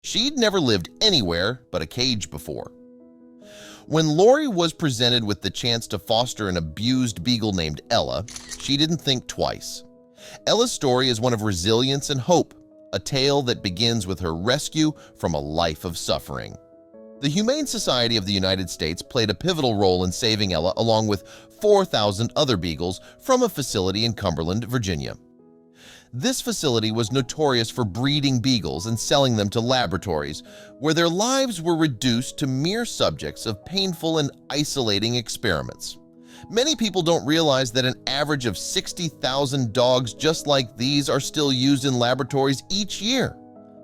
She'd never lived anywhere but a cage before. When Lori was presented with the chance to foster an abused beagle named Ella, she didn't think twice. Ella's story is one of resilience and hope, a tale that begins with her rescue from a life of suffering. The Humane Society of the United States played a pivotal role in saving Ella along with 4,000 other beagles from a facility in Cumberland, Virginia. This facility was notorious for breeding beagles and selling them to laboratories, where their lives were reduced to mere subjects of painful and isolating experiments. Many people don't realize that an average of 60,000 dogs just like these are still used in laboratories each year,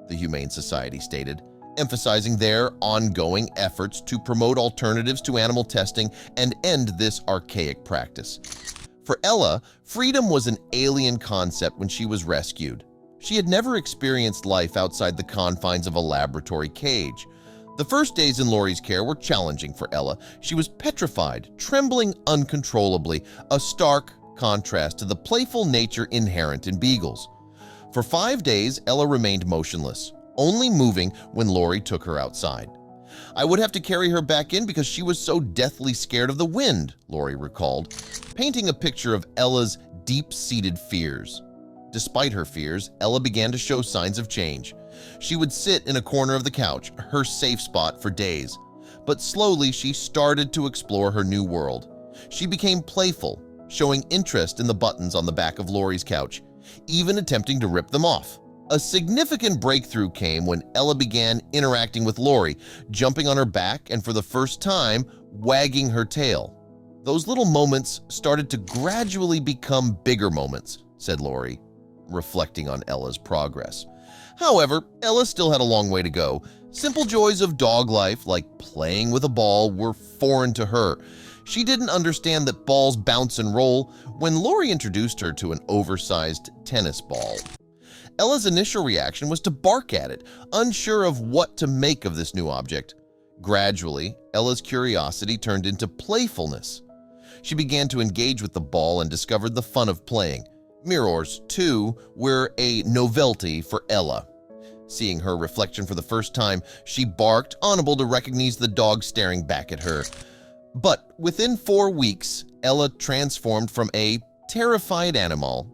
the Humane Society stated, emphasizing their ongoing efforts to promote alternatives to animal testing and end this archaic practice. For Ella, freedom was an alien concept when she was rescued. She had never experienced life outside the confines of a laboratory cage. The first days in Lori's care were challenging for Ella. She was petrified, trembling uncontrollably, a stark contrast to the playful nature inherent in beagles. For 5 days, Ella remained motionless, only moving when Lori took her outside. "I would have to carry her back in because she was so deathly scared of the wind," Lori recalled, painting a picture of Ella's deep-seated fears. Despite her fears, Ella began to show signs of change. She would sit in a corner of the couch, her safe spot, for days. But slowly she started to explore her new world. She became playful, showing interest in the buttons on the back of Lori's couch, even attempting to rip them off. A significant breakthrough came when Ella began interacting with Lori, jumping on her back and for the first time, wagging her tail. "Those little moments started to gradually become bigger moments," said Lori, reflecting on Ella's progress. However, Ella still had a long way to go. Simple joys of dog life, like playing with a ball, were foreign to her. She didn't understand that balls bounce and roll when Lori introduced her to an oversized tennis ball. Ella's initial reaction was to bark at it, unsure of what to make of this new object. Gradually, Ella's curiosity turned into playfulness. She began to engage with the ball and discovered the fun of playing. Mirrors, too, were a novelty for Ella. Seeing her reflection for the first time, she barked, unable to recognize the dog staring back at her. But within 4 weeks, Ella transformed from a terrified animal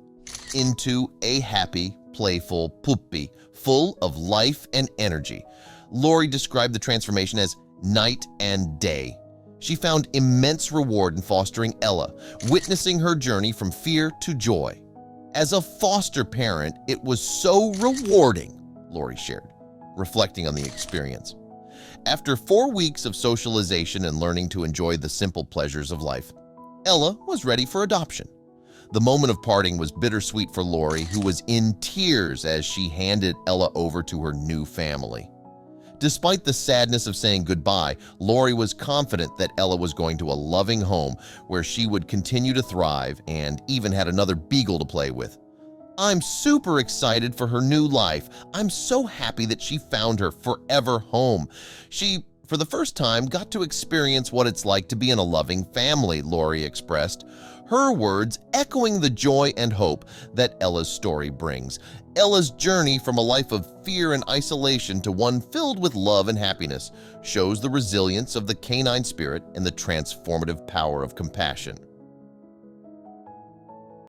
into a happy, playful puppy, full of life and energy. Lori described the transformation as night and day. She found immense reward in fostering Ella, witnessing her journey from fear to joy. "As a foster parent, it was so rewarding," Lori shared, reflecting on the experience. After 4 weeks of socialization and learning to enjoy the simple pleasures of life, Ella was ready for adoption. The moment of parting was bittersweet for Lori, who was in tears as she handed Ella over to her new family. Despite the sadness of saying goodbye, Lori was confident that Ella was going to a loving home where she would continue to thrive and even had another beagle to play with. "I'm super excited for her new life. I'm so happy that she found her forever home. She, for the first time, got to experience what it's like to be in a loving family," Lori expressed, her words echoing the joy and hope that Ella's story brings. Ella's journey from a life of fear and isolation to one filled with love and happiness shows the resilience of the canine spirit and the transformative power of compassion.